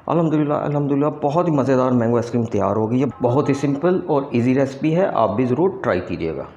अल्हम्दुलिल्लाह अल्हम्दुलिल्लाह बहुत ही मज़ेदार मैंगो आइसक्रीम तैयार हो गई है। बहुत ही सिंपल और इजी रेसिपी है, आप भी ज़रूर ट्राई कीजिएगा।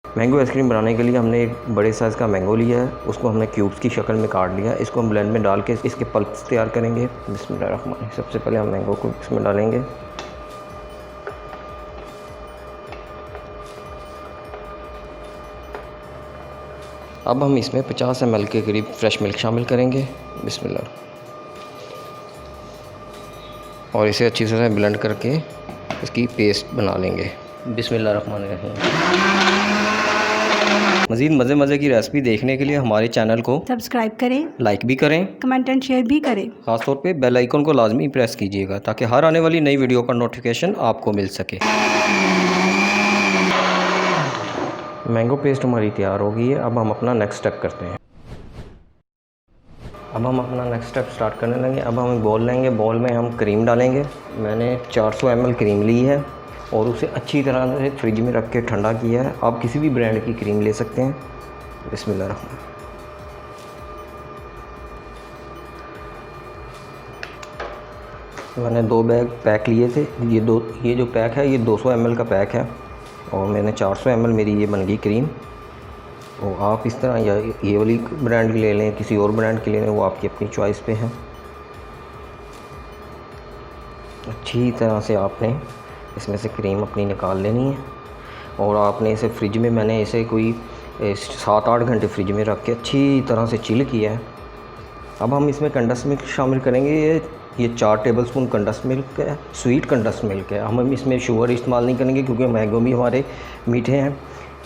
मैंगो आइसक्रीम बनाने के लिए हमने एक बड़े साइज़ का मैंगो लिया है, उसको हमने क्यूब्स की शक्ल में काट लिया। इसको हम ब्लेंड में डाल के इसके पल्प्स तैयार करेंगे। बिस्मिल्लाहिर्रहमानिर्रहीम। सबसे पहले हम मैंगो को इसमें डालेंगे। अब हम इसमें 50 ml के करीब फ्रेश मिल्क शामिल करेंगे। बिस्मिल्लाह। और इसे अच्छी तरह ब्लेंड करके इसकी पेस्ट बना लेंगे। बिस्मिल्लाहिर्रहमानिर्रहीम। मज़ीद मज़े की रेसिपी देखने के लिए हमारे चैनल को सब्सक्राइब करें, लाइक भी करें, कमेंट एंड शेयर भी करें। ख़ासतौर पे बेल आइकन को लाजमी प्रेस कीजिएगा ताकि हर आने वाली नई वीडियो का नोटिफिकेशन आपको मिल सके। मैंगो पेस्ट हमारी तैयार हो गई है। अब हम अपना नेक्स्ट स्टेप करते हैं। अब हम अपना नेक्स्ट स्टेप स्टार्ट करने लगे। अब हम बॉल लेंगे, बॉल में हम क्रीम डालेंगे। मैंने 400 ml क्रीम ली है और उसे अच्छी तरह से फ्रिज में रख के ठंडा किया है। आप किसी भी ब्रांड की क्रीम ले सकते हैं। बिस्मिल्लाहिर्रहमानिर्रहीम। मैंने 2 बैग पैक लिए थे। ये जो पैक है ये 200 ml का पैक है और मैंने 400 ml मेरी ये बन गई क्रीम। तो आप इस तरह या ये वाली ब्रांड की ले लें, किसी और ब्रांड की ले लें, वो आपकी अपनी चॉइस पे है। अच्छी तरह से आपने इसमें से क्रीम अपनी निकाल लेनी है और आपने इसे फ्रिज में, मैंने इसे कोई 7-8 घंटे फ्रिज में रख के अच्छी तरह से चिल किया है। अब हम इसमें कंडेंस मिल्क शामिल करेंगे। ये 4 टेबलस्पून कंडेंस मिल्क है, स्वीट कंडेंस मिल्क है। हम इसमें शुगर इस्तेमाल नहीं करेंगे क्योंकि मैंगो भी हमारे मीठे हैं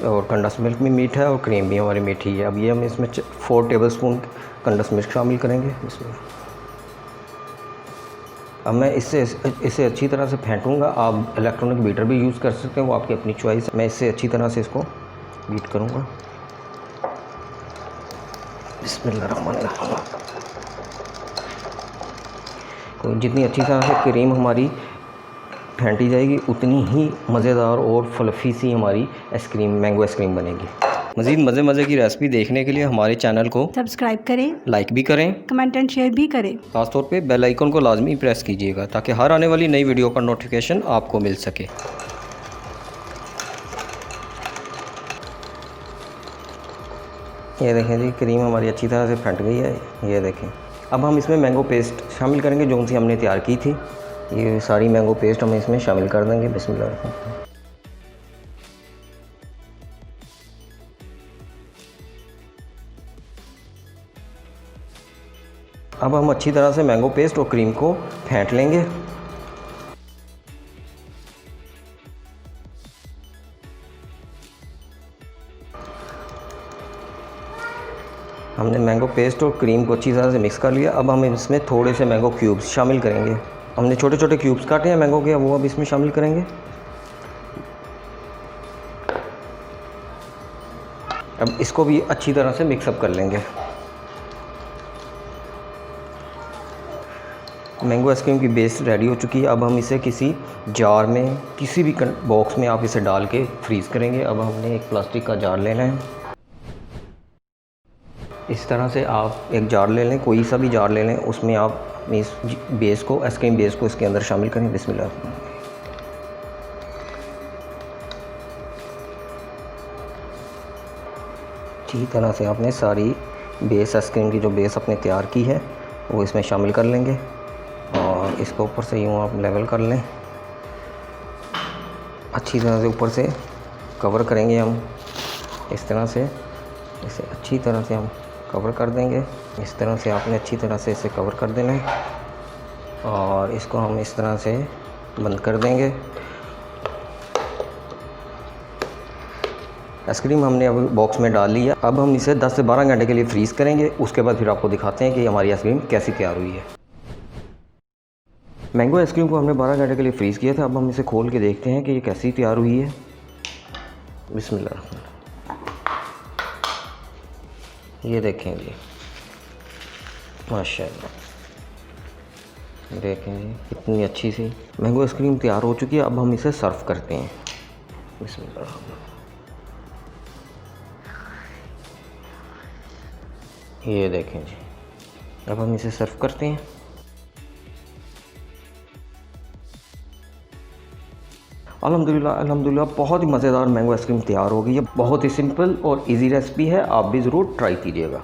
और कंडेंस मिल्क भी मीठा है और क्रीम भी हमारी मीठी है। अब ये हम इसमें 4 टेबलस्पून कंडेंस मिल्क शामिल करेंगे। इसमें अब मैं इसे अच्छी तरह से फेंटूंगा। आप इलेक्ट्रॉनिक बीटर भी यूज़ कर सकते हैं, वो आपकी अपनी चॉइस है। मैं इससे अच्छी तरह से इसको बीट करूंगा। बिस्मिल्लाहिर्रहमानिर्रहीम। तो जितनी अच्छी तरह से क्रीम हमारी फेंटी जाएगी उतनी ही मज़ेदार और फ्लफ़ी सी हमारी आइसक्रीम, मैंगो आइसक्रीम बनेगी। मज़ीद मज़े की रेसिपी देखने के लिए हमारे चैनल को सब्सक्राइब करें, लाइक भी करें, कमेंट एंड शेयर भी करें। ख़ासतौर पे बेल आइकन को लाजमी प्रेस कीजिएगा ताकि हर आने वाली नई वीडियो का नोटिफिकेशन आपको मिल सके। ये देखें जी, क्रीम हमारी अच्छी तरह से फट गई है। ये देखें। अब हम इसमें मैंगो पेस्ट शामिल करेंगे जो सी हमने तैयार की थी। ये सारी मैंगो पेस्ट हम इसमें शामिल कर देंगे। बिस्मिल्लाह। अब हम अच्छी तरह से मैंगो पेस्ट और क्रीम को फेंट लेंगे। हमने मैंगो पेस्ट और क्रीम को अच्छी तरह से मिक्स कर लिया। अब हम इसमें थोड़े से मैंगो क्यूब्स शामिल करेंगे। हमने छोटे छोटे क्यूब्स काटे हैं मैंगो के, वो अब इसमें शामिल करेंगे। अब इसको भी अच्छी तरह से मिक्सअप कर लेंगे। मैंगो आइसक्रीम की बेस रेडी हो चुकी है। अब हम इसे किसी जार में, किसी भी बॉक्स में आप इसे डाल के फ्रीज़ करेंगे। अब हमने एक प्लास्टिक का जार लेना है। इस तरह से आप एक जार ले लें, कोई सा भी जार ले लें, उसमें आप इस बेस को, आइसक्रीम बेस को इसके अंदर शामिल करें। बिस्मिल्लाह। अच्छी तरह से आपने सारी बेस, आइसक्रीम की जो बेस आपने तैयार की है वो इसमें शामिल कर लेंगे और इसको ऊपर से यूँ आप लेवल कर लें। अच्छी तरह से ऊपर से कवर करेंगे हम। इस तरह से इसे अच्छी तरह से हम कवर कर देंगे। इस तरह से आपने अच्छी तरह से इसे कवर कर देना है और इसको हम इस तरह से बंद कर देंगे। आइसक्रीम हमने अब बॉक्स में डाल लिया। अब हम इसे 10 से 12 घंटे के लिए फ्रीज़ करेंगे। उसके बाद फिर आपको दिखाते हैं कि हमारी आइसक्रीम कैसी तैयार हुई है। मैंगो आइसक्रीम को हमने 12 घंटे के लिए फ्रीज़ किया था। अब हम इसे खोल के देखते हैं कि ये कैसी तैयार हुई है। बिस्मिल्लाह। ये देखें जी, माशाल्लाह, देखें जी कितनी अच्छी सी मैंगो आइसक्रीम तैयार हो चुकी है। अब हम इसे सर्व करते हैं। बिस्मिल्लाह। ये देखें जी, अब हम इसे सर्व करते हैं। अल्हम्दुलिल्लाह अल्हम्दुलिल्लाह, बहुत ही मज़ेदार मैंगो आइसक्रीम तैयार हो गई है। बहुत ही सिंपल और इजी रेसिपी है, आप भी ज़रूर ट्राई कीजिएगा।